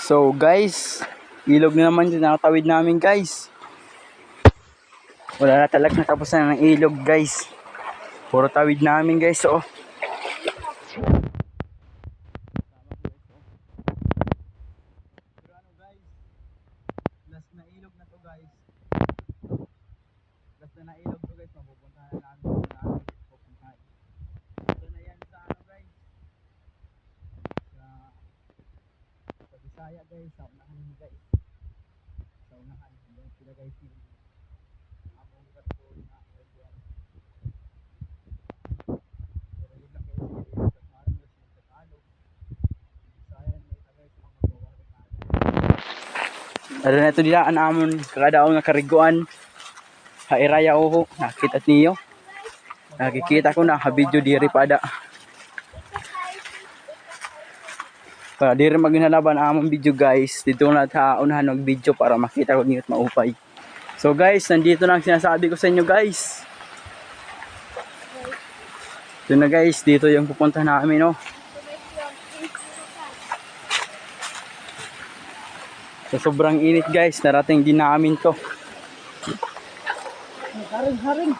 So guys, ilog na naman yung nakatawid namin guys. Wala na talaga natapusan ng ilog guys. Puro tawid namin guys. Oh. Last na ilog na to guys. Last na ilog to guys. Mapupuntahan na namin pupuntahan. Ito na yan sa ano guys. Sa Bisaya guys. Sa unahan nyo guys. Sa unahan. Hanggang sila guys yung among gato na yan. Pero yun lang guys. Yung kasarang guys yung Tagalog. Bisaya na ito guys. Ang magawa na. Ano na ito nila ang amon kakadaon nga kariguan. Hairaya oho, nakita niyo. Nakikita ko na video diri pada. Para diri maginalaban among video guys. Dito na ta unahan ng video para makita ko niyo at maupay. So guys, nandito na ang sinasabi ko sa inyo guys. Ito na guys, dito yung pupunta namin no. So, sobrang init guys, narating din namin to. Haring.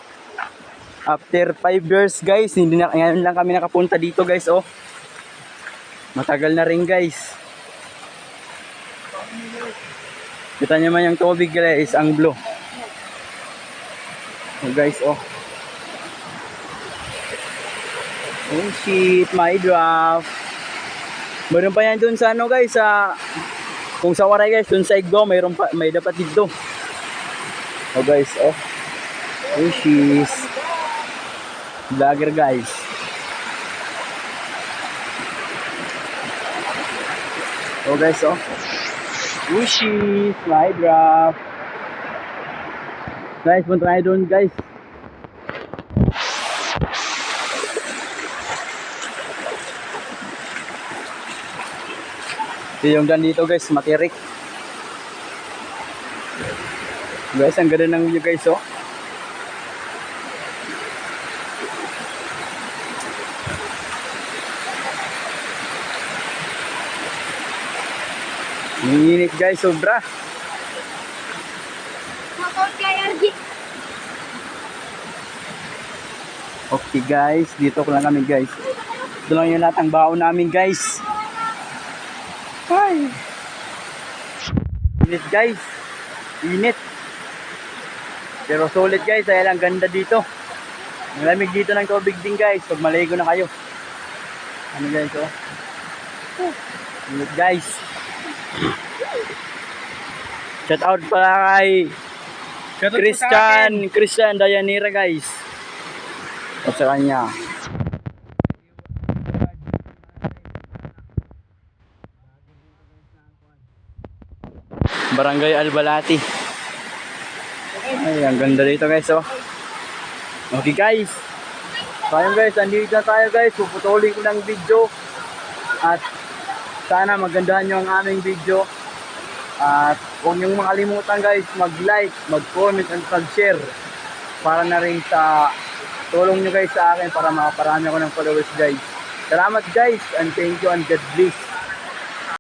After 5 years guys, hindi na ngayon lang kami nakapunta dito guys, oh. Matagal na rin guys. Kita niyo man yung tubig guys, ang blue. Oh guys, oh. Oh shit, my draft. Meron pa yan dun sa ano guys, sa kung sa Waray guys, dun sa Igdo, may dapat dito. Oh guys, oh. Oh shit. Vlogger guys. Oh guys, oh. Ushi, fly drop. Guys, punta tayo doon guys. Ito yung dyan dito guys, matirik. Guys, ang ganda ng view guys, oh. Init guys, sobra. Okay guys, dito ko lang kami guys. Ito lang yung lahat ng baon namin guys. Ay. Init guys. Init. Pero solid guys, dahil ang ganda dito. Malamig dito ng tubig din guys. Pag maligo na kayo. Ano guys, oh. Init guys. Shout out pala kay Christian Dayanira guys. At sa kanya. Barangay Albalati. Ay, ang ganda dito guys, oh. Okay guys. So ayun guys, andito na tayo guys. Puputulin ko ng video. At sana magandahan nyo ang aming video. At huwag nyo makalimutan guys, mag-like, mag-comment, and mag-share. Para na rin sa tulong nyo guys sa akin para makaparami ako ng followers guys. Salamat guys, and thank you and God bless.